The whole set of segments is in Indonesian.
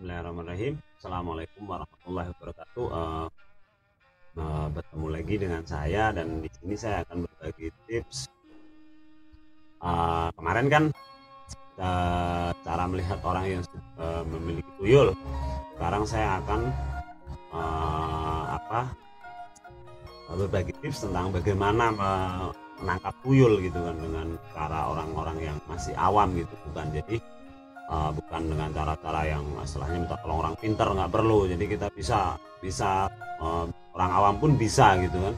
Bismillahirrahmanirrahim. Assalamualaikum warahmatullahi wabarakatuh. Bertemu lagi dengan saya dan di sini saya akan berbagi tips. Kemarin kan cara melihat orang yang memiliki tuyul. Sekarang saya akan berbagi tips tentang bagaimana menangkap tuyul gitu kan, dengan cara orang-orang yang masih awam gitu, bukan dengan cara-cara yang istilahnya minta tolong orang pinter, nggak perlu. Jadi kita bisa orang awam pun bisa gitu kan.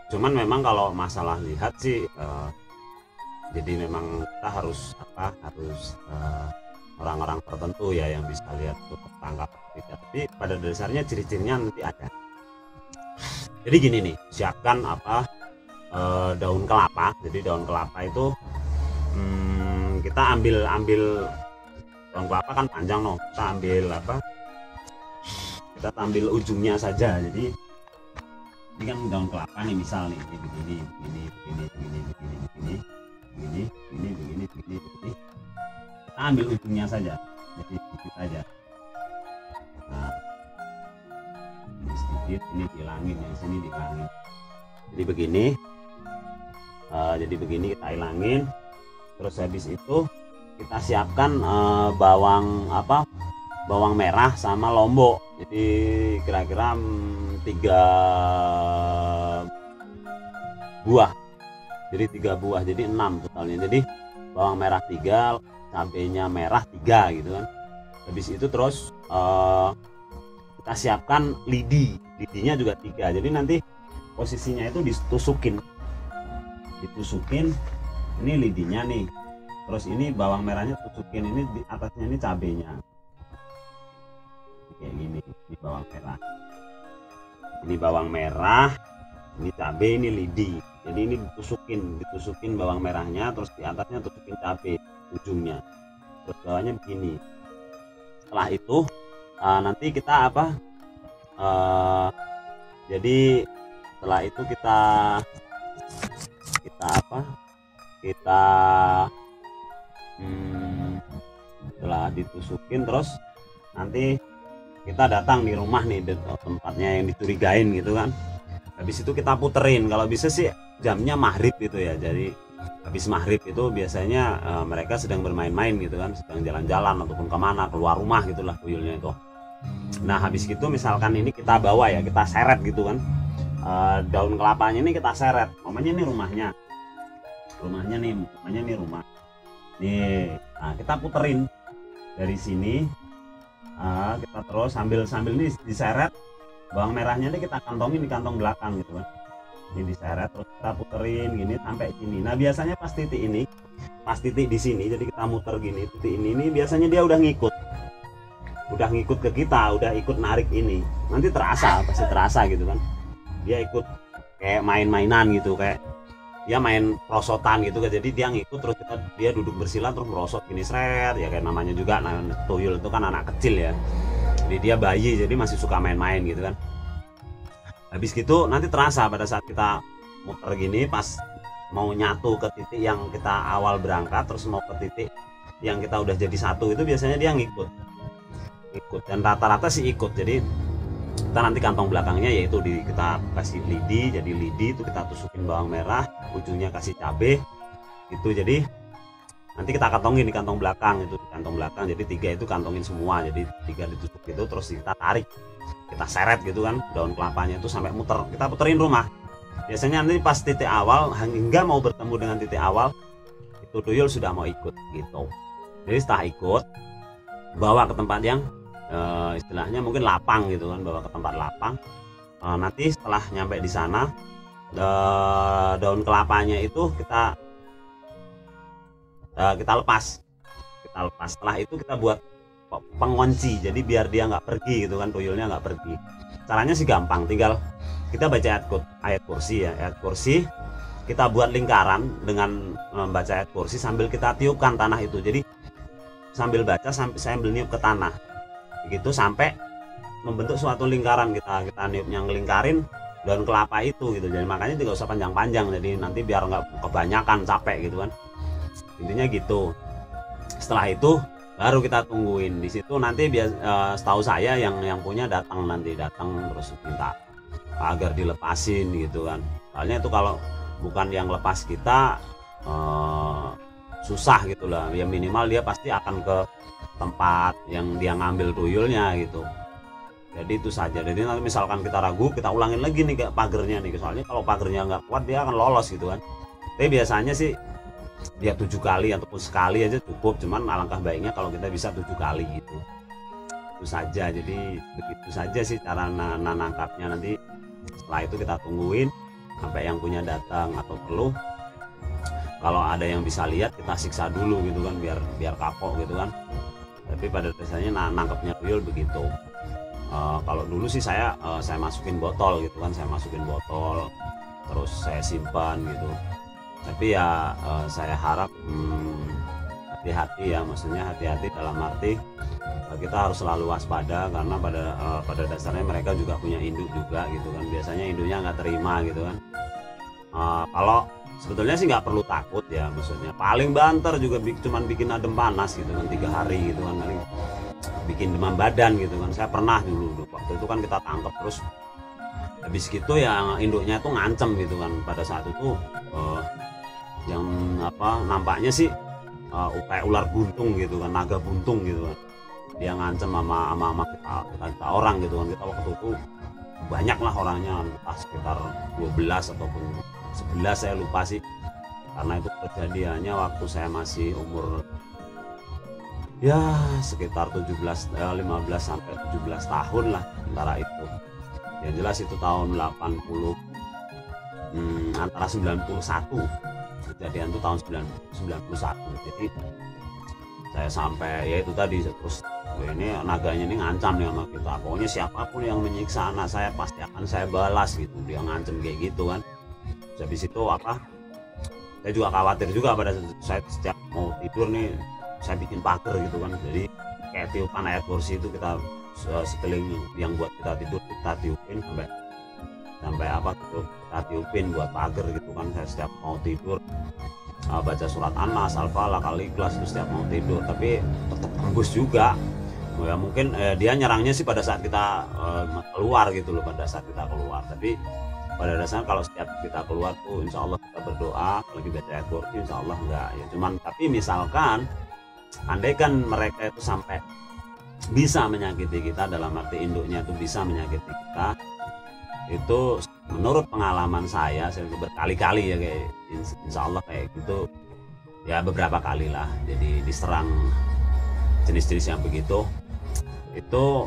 Cuman memang kalau masalah lihat sih, jadi memang kita harus orang-orang tertentu ya yang bisa lihat untuk tertangkap tidak. Tapi pada dasarnya ciri-cirinya nanti ada. Jadi gini nih, siapkan daun kelapa. Jadi daun kelapa itu kita ambil daun kelapa kan panjang, kita ambil ujungnya saja. Jadi ini kan daun kelapa nih, misal nih ini begini kita ambil ujungnya saja, jadi sedikit aja. Nah, ini sedikit, ini dihilangin, yang sini dihilangin. Jadi begini kita hilangin. Terus habis itu kita siapkan bawang merah sama lombok. Jadi kira-kira 3 buah. Jadi 3 buah, jadi 6 totalnya. Jadi bawang merah 3, cabenya merah 3 gitu kan. Habis itu terus kita siapkan lidinya juga 3. Jadi nanti posisinya itu ditusukin. Ini lidinya nih. Terus ini bawang merahnya tusukin, ini di atasnya ini cabenya. Kayak gini, ini bawang merah. Ini bawang merah, ini cabe, ini lidi. Jadi ini ditusukin bawang merahnya, terus di atasnya tusukin cabe ujungnya. Terus bawahnya begini. Setelah itu nanti kita jadi setelah itu setelah ditusukin, terus nanti kita datang di rumah nih, tempatnya yang dicurigain gitu kan. Habis itu kita puterin, kalau bisa sih jamnya maghrib gitu ya. Jadi habis maghrib itu biasanya mereka sedang bermain-main gitu kan, sedang jalan-jalan ataupun kemana, keluar rumah gitulah tuyulnya itu. Nah habis gitu misalkan ini kita bawa ya, kita seret gitu kan, daun kelapanya ini kita seret. Namanya ini rumahnya nih rumah nih. Nah kita puterin dari sini, kita terus sambil ini diseret. Bawang merahnya ini kita kantongin di kantong belakang gitu kan. Ini diseret, terus kita puterin gini sampai sini. Nah biasanya pas titik di sini, jadi kita muter gini, titik ini biasanya dia udah ngikut ke kita, udah ikut narik ini. Nanti pasti terasa gitu kan. Dia ikut kayak main-mainan gitu, kayak dia main perosotan gitu kan. Jadi dia ngikut, terus dia duduk bersila terus merosot gini, seret ya, kayak namanya juga. Nah tuyul itu kan anak kecil ya, jadi dia bayi, jadi masih suka main-main gitu kan. Habis gitu nanti terasa pada saat kita muter gini, pas mau nyatu ke titik yang kita awal berangkat, terus mau ke titik yang kita udah jadi satu, itu biasanya dia ngikut dan rata-rata sih ikut. Jadi kita nanti kantong belakangnya yaitu kita kasih lidi, jadi lidi itu kita tusukin bawang merah, ujungnya kasih cabe itu. Jadi nanti kita kantongin di kantong belakang, jadi 3 itu kantongin semua, jadi 3 ditusuk itu. Terus kita tarik, kita seret gitu kan daun kelapanya itu sampai muter, kita puterin rumah. Biasanya nanti pas titik awal, hingga mau bertemu dengan titik awal, itu tuyul sudah mau ikut gitu. Jadi setelah ikut, bawa ke tempat yang istilahnya mungkin lapang gitu kan, bawa ke tempat lapang. Nanti setelah nyampe di sana, daun kelapanya itu kita lepas. Setelah itu kita buat pengunci, jadi biar dia nggak pergi gitu kan, tuyulnya nggak pergi. Caranya sih gampang, tinggal kita baca ayat kursi ya, ayat kursi kita buat lingkaran dengan membaca ayat kursi sambil kita tiupkan tanah itu. Jadi sambil baca sambil niup ke tanah begitu sampai membentuk suatu lingkaran. Kita niupnya ngelingkarin daun kelapa itu gitu. Jadi makanya tidak usah panjang-panjang, jadi nanti biar nggak kebanyakan capek gitu kan, intinya gitu. Setelah itu baru kita tungguin di situ. Nanti setahu saya yang punya datang terus minta agar dilepasin gitu kan. Soalnya itu kalau bukan yang lepas kita susah gitu lah ya, minimal dia pasti akan ke tempat yang dia ngambil tuyulnya gitu. Jadi itu saja. Jadi nanti misalkan kita ragu, kita ulangin lagi nih ke pagernya nih, soalnya kalau pagernya nggak kuat dia akan lolos gitu kan. Tapi biasanya sih dia 7 kali ataupun sekali aja cukup, cuman alangkah baiknya kalau kita bisa 7 kali gitu. Itu saja. Jadi begitu saja sih cara nangkapnya. Nanti setelah itu kita tungguin sampai yang punya datang, atau perlu kalau ada yang bisa lihat kita siksa dulu gitu kan, biar kapok gitu kan. Tapi pada dasarnya nangkapnya tuyul begitu. Kalau dulu sih saya masukin botol gitu kan, terus saya simpan gitu. Tapi ya saya harap hati-hati ya, maksudnya hati-hati dalam arti kita harus selalu waspada, karena pada dasarnya mereka juga punya induk juga gitu kan. Biasanya induknya nggak terima gitu kan. Kalau sebetulnya sih nggak perlu takut ya, maksudnya paling banter juga cuman bikin adem panas gitu kan, 3 hari gitu kan, paling bikin demam badan gitu kan. Saya pernah dulu waktu itu kan kita tangkap, terus habis gitu ya induknya tuh ngancem gitu kan. Pada saat itu yang nampaknya sih kayak ular buntung gitu kan, naga buntung gitu kan, dia ngancem sama kita orang gitu kan. Kita waktu itu banyak lah orangnya, entah sekitar 12 ataupun 11 saya lupa sih, karena itu kejadiannya waktu saya masih umur ya sekitar 15 sampai 17 tahun lah antara itu. Yang jelas itu tahun 80 antara 91, kejadian itu tahun 91. Jadi saya sampai ya itu tadi, terus ini naganya ini ngancam nih sama kita, pokoknya siapapun yang menyiksa anak saya pasti akan saya balas gitu, dia ngancam kayak gitu kan. Terus habis itu saya juga khawatir juga pada saya setiap mau tidur nih saya bikin pagar gitu kan. Jadi kayak tiupan air kursi itu kita sekeliling yang buat kita tidur kita tiupin sampai gitu, kita tiupin buat pagar gitu kan. Saya setiap mau tidur baca surat An-Nas, Al-Falaq, Al-Ikhlas itu setiap mau tidur, tapi tetap tembus juga ya. Mungkin dia nyerangnya sih pada saat kita keluar gitu loh, pada saat kita keluar. Tapi pada dasarnya kalau setiap kita keluar tuh insya Allah kita berdoa, lagi baca ayat kursi insya Allah enggak ya. Cuman tapi misalkan andaikan mereka itu sampai bisa menyakiti kita, dalam arti induknya itu bisa menyakiti kita, itu menurut pengalaman saya berkali-kali ya, kayak insya Allah kayak gitu ya, beberapa kali lah. Jadi diserang jenis-jenis yang begitu itu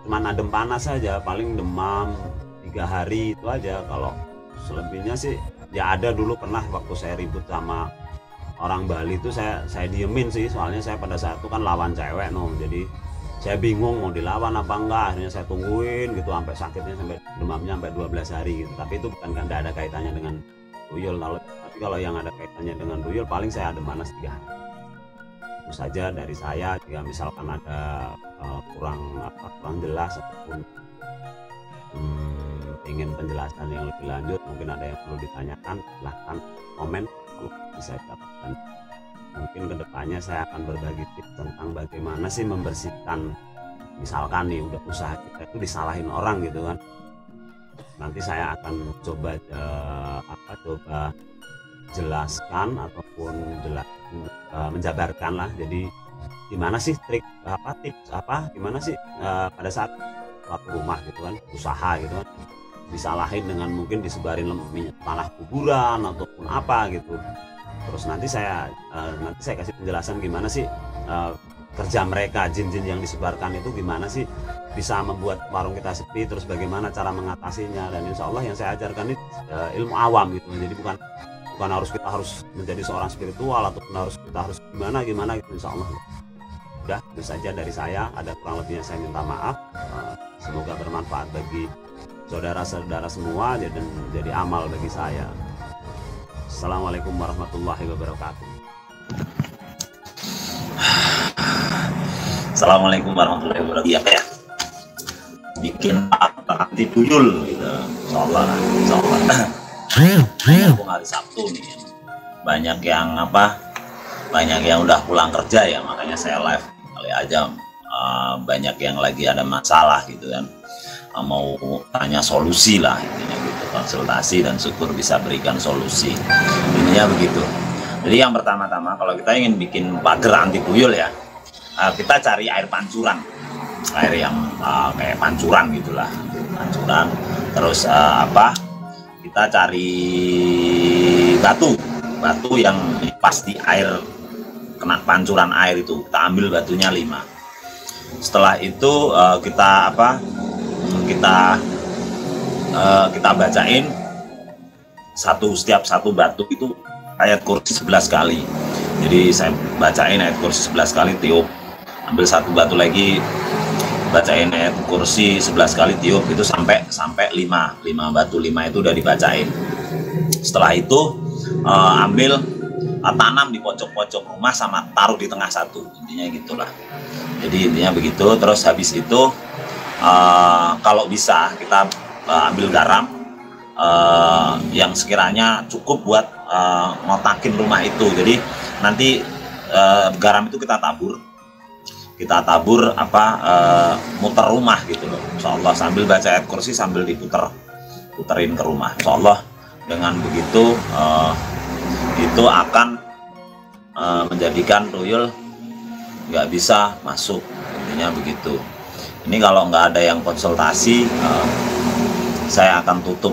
cuman adem panas saja, paling demam 3 hari itu aja. Kalau selebihnya sih ya ada dulu pernah waktu saya ribut sama orang Bali itu saya diemin sih, soalnya saya pada saat itu kan lawan cewek jadi saya bingung mau dilawan apa enggak. Akhirnya saya tungguin gitu sampai sakitnya, sampai demamnya sampai 12 hari gitu. Tapi itu bukan kan ada kaitannya dengan tuyul. Tapi kalau yang ada kaitannya dengan tuyul paling saya adem panas 3 hari. Itu saja dari saya. Jika misalkan ada kurang jelas ataupun ingin penjelasan yang lebih lanjut, mungkin ada yang perlu ditanyakan, silahkan komen, bisa dapatkan. Mungkin kedepannya saya akan berbagi tips tentang bagaimana sih membersihkan, misalkan nih udah usaha kita itu disalahin orang gitu kan. Nanti saya akan coba jelaskan ataupun menjabarkan lah. Jadi gimana sih tips gimana sih pada saat suatu rumah gitu kan, usaha gitu kan, disalahin dengan mungkin disebarin tanah kuburan ataupun apa gitu. Terus nanti saya kasih penjelasan gimana sih kerja mereka, jin-jin yang disebarkan itu gimana sih bisa membuat warung kita sepi, terus bagaimana cara mengatasinya. Dan insya Allah yang saya ajarkan ini ilmu awam gitu. Jadi bukan kita harus menjadi seorang spiritual ataupun kita harus gimana gitu, insya Allah. Udah, itu saja dari saya. Ada kurang lebihnya saya minta maaf. Semoga bermanfaat bagi saudara-saudara semua dan jadi amal bagi saya. Assalamualaikum warahmatullahi wabarakatuh. Assalamualaikum warahmatullahi wabarakatuh. Ya, bikin anti tuyul gitu. Insyaallah. Hari Sabtu nih banyak yang banyak yang udah pulang kerja ya, makanya saya live kali aja. Banyak yang lagi ada masalah gitu kan, mau tanya solusi lah intinya gitu, konsultasi, dan syukur bisa berikan solusi, intinya begitu. Jadi yang pertama-tama kalau kita ingin bikin pagar anti tuyul ya, kita cari air pancuran, air yang kayak pancuran gitulah, pancuran. Terus kita cari batu yang pas di air, kena pancuran air itu, kita ambil batunya 5. Setelah itu kita bacain setiap satu batu itu ayat kursi 11 kali. Jadi saya bacain ayat kursi 11 kali, tiup, ambil satu batu lagi, bacain ayat kursi 11 kali, tiup, itu sampai 5 batu, 5 itu udah dibacain. Setelah itu ambil, tanam di pojok-pojok rumah sama taruh di tengah satu, intinya gitulah. Jadi intinya begitu. Terus habis itu kalau bisa kita ambil garam yang sekiranya cukup buat ngotakin rumah itu. Jadi nanti garam itu kita tabur muter rumah gitu loh, insyaallah, sambil baca ayat kursi sambil puterin ke rumah, insyaallah. Dengan begitu itu akan menjadikan tuyul nggak bisa masuk, intinya begitu. Ini kalau nggak ada yang konsultasi, saya akan tutup,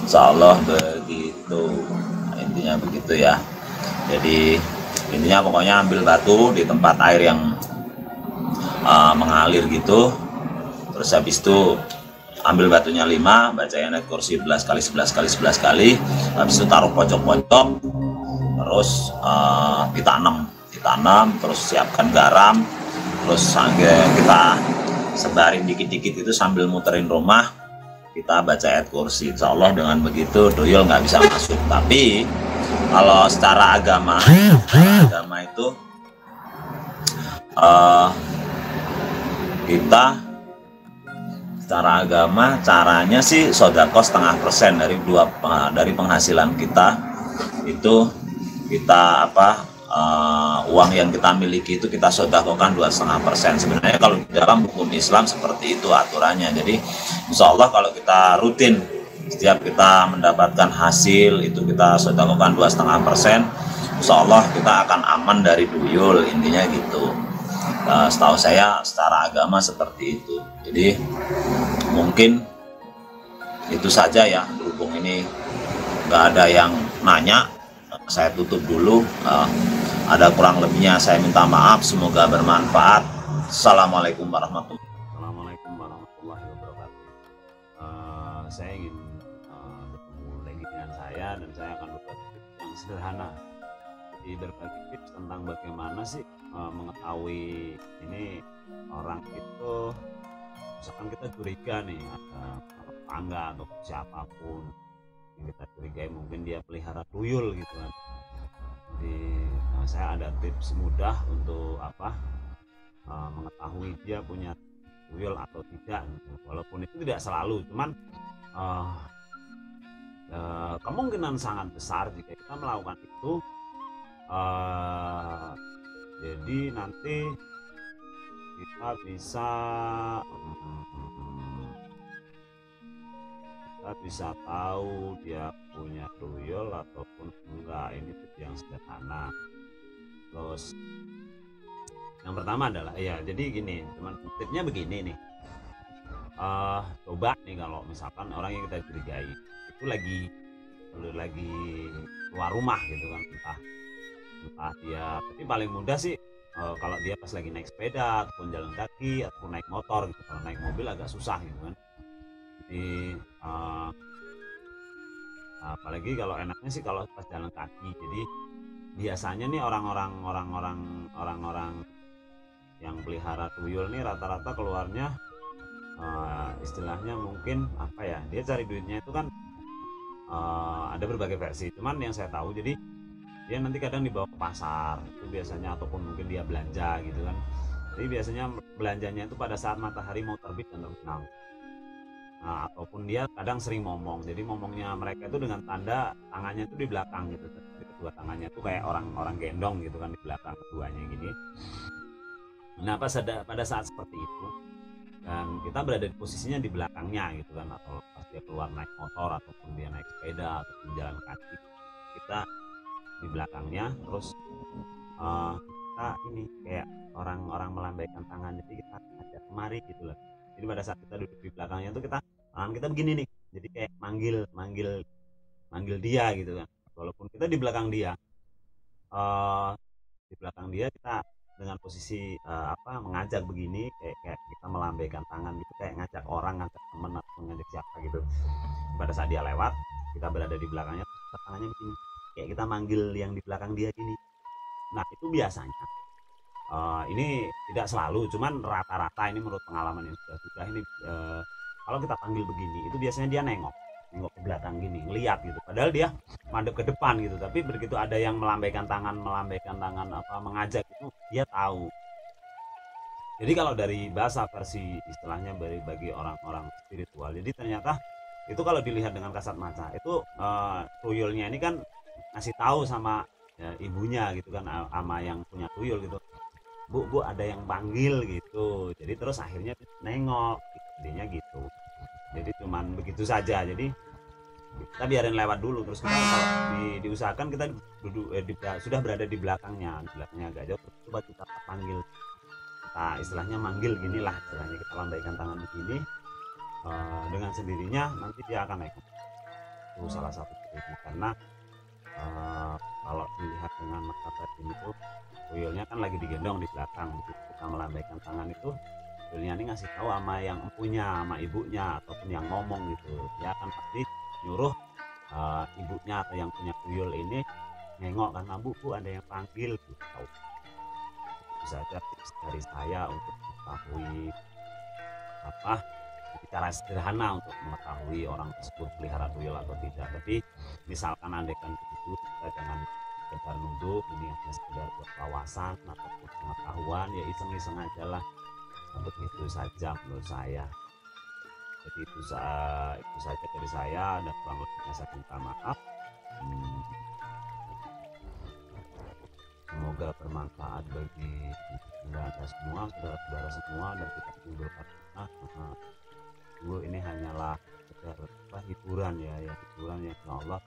insyaallah begitu. Intinya begitu ya. Jadi intinya pokoknya ambil batu di tempat air yang mengalir gitu. Terus habis itu ambil batunya 5, bacain ayat kursi 11 kali, 11 kali, 11 kali. Habis itu taruh pojok-pojok. Terus ditanam, terus siapkan garam, terus kita sebarin dikit-dikit itu sambil muterin rumah, kita baca ayat kursi, insyaallah. Dengan begitu tuyul nggak bisa masuk. Tapi kalau secara agama itu kita secara agama caranya sih sodako 0,5% dari penghasilan kita itu, kita uang yang kita miliki itu kita sodakokan 2,5%. Sebenarnya kalau di dalam hukum Islam seperti itu aturannya. Jadi insya Allah kalau kita rutin setiap kita mendapatkan hasil itu kita sodakokan 2,5%, insya Allah kita akan aman dari tuyul, intinya gitu. Setahu saya secara agama seperti itu. Jadi mungkin itu saja ya, berhubung ini nggak ada yang nanya, saya tutup dulu. Ada kurang lebihnya saya minta maaf, semoga bermanfaat. Assalamualaikum warahmatullahi wabarakatuh. Saya ingin bertemu lagi dengan saya, dan saya akan berbagi tips yang sederhana. Jadi berbagi tips tentang bagaimana sih mengetahui ini orang itu, misalkan kita curiga nih ada tetangga atau siapapun yang kita curigai mungkin dia pelihara tuyul gitu kan. Jadi saya ada tips mudah untuk mengetahui dia punya tuyul atau tidak gitu. Walaupun itu tidak selalu, cuman kemungkinan sangat besar jika kita melakukan itu, jadi nanti kita bisa tahu dia punya tuyul ataupun enggak. Ini tips yang sederhana. Terus yang pertama adalah jadi gini, cuman tipsnya begini nih. Coba nih kalau misalkan orang yang kita curigai itu lagi keluar rumah gitu kan, entah dia, tapi paling mudah sih kalau dia pas lagi naik sepeda ataupun jalan kaki ataupun naik motor gitu. Kalau naik mobil agak susah gitu kan. Jadi apalagi kalau enaknya sih kalau pas jalan kaki. Jadi biasanya nih orang-orang yang pelihara tuyul nih rata-rata keluarnya istilahnya mungkin dia cari duitnya itu kan ada berbagai versi. Cuman yang saya tahu, jadi dia nanti kadang dibawa ke pasar itu biasanya, ataupun mungkin dia belanja gitu kan. Jadi biasanya belanjanya itu pada saat matahari mau terbit dan terbenam. Ataupun dia kadang sering ngomong. Jadi ngomongnya mereka itu dengan tanda tangannya itu di belakang gitu, di kedua tangannya itu kayak orang gendong gitu kan di belakang keduanya gini. Nah pada saat seperti itu dan kita berada di posisinya di belakangnya gitu kan, atau pas dia keluar naik motor ataupun dia naik sepeda ataupun jalan kaki, kita di belakangnya. Terus kita ini kayak orang melambaikan tangan, jadi kita ajak kemari gitu lah. Jadi pada saat kita duduk di belakangnya tuh tangan kita begini nih, jadi kayak manggil dia gitu kan, walaupun kita di belakang dia. Di belakang dia kita dengan posisi mengajak begini, kayak kita melambaikan tangan gitu, kayak ngajak orang, ngajak temen atau ngajak siapa gitu. Pada saat dia lewat, kita berada di belakangnya, terus tangannya begini, kayak kita manggil yang di belakang dia gini. Nah itu biasanya ini tidak selalu, cuman rata-rata ini menurut pengalaman yang sudah ini kalau kita panggil begini itu biasanya dia nengok ke belakang gini, ngeliat gitu, padahal dia madep ke depan gitu, tapi begitu ada yang melambaikan tangan mengajak itu dia tahu. Jadi kalau dari bahasa versi istilahnya bagi orang-orang spiritual, jadi ternyata itu kalau dilihat dengan kasat mata itu tuyulnya ini kan ngasih tahu sama ibunya gitu kan, sama yang punya tuyul gitu, bu ada yang panggil gitu. Jadi terus akhirnya nengok, intinya gitu. Jadi cuman begitu saja, jadi kita biarin lewat dulu. Terus kita kalau diusahakan kita duduk sudah berada di belakangnya agak jauh, terus coba kita panggil, kita istilahnya manggil gini lah istilahnya, kita lambaikan tangan begini, dengan sendirinya nanti dia akan naik. Itu salah satu itu, karena kalau dilihat dengan mata batin itu tuyulnya kan lagi digendong di belakang, begitu kita melambaikan tangan itu tuyulnya ini ngasih tahu sama yang empunya, sama ibunya ataupun yang ngomong gitu, dia akan pasti nyuruh ibunya atau yang punya tuyul ini nengok karena bu ada yang panggil gitu. Bisa aja tips dari saya untuk mengetahui cara sederhana untuk mengetahui orang tersebut pelihara tuyul atau tidak. Tapi misalkan andaikan begitu, kita jangan sekedar nuduh, ini hanya sekedar buat wawasan ataupun pengetahuan, ya iseng-iseng aja lah. Begitu saja menurut saya. Jadi itu saja dari saya, dan kurang lebihnya saya minta maaf. Semoga bermanfaat bagi Anda semua, saudara-saudara semua, dan kita berkata dulu ini hanyalah sekedar hiburan ya hiburan yang insya Allah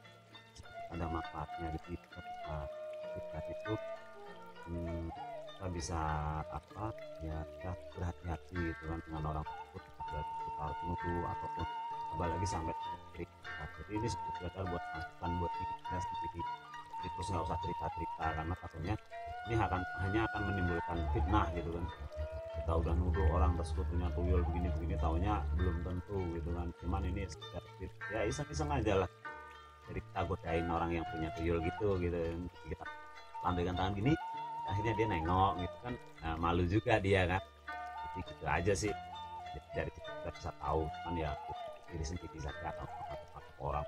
ada manfaatnya. Jadi kita itu kita bisa kita berhati-hati gitu kan dengan orang tersebut, kita harus nuduh ataupun apalagi sampai cerita. Jadi ini sekedar buat masukan buat kita sendiri, terus nggak usah cerita karena takutnya ini hanya akan menimbulkan fitnah gitu kan. Kita udah nuduh orang tersebut punya tuyul begini taunya belum tentu gitu kan. Cuman ini sekedar ya iseng-iseng aja lah, jadi kita godain orang yang punya tuyul gitu. Kita lambaikan tangan gini, akhirnya dia nengok gitu kan, nah, malu juga dia kan. Jadi gitu aja sih, dari kita bisa tahu kan ya diri sendiri saja, atau orang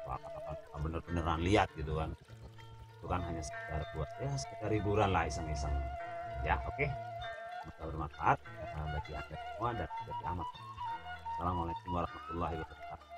bener-beneran lihat gitu kan. Itu kan hanya sekedar buat sekedar hiburan lah, iseng-iseng ya. Oke, semoga bermanfaat bagi Anda semua dan bagi amat. Assalamualaikum warahmatullahi wabarakatuh.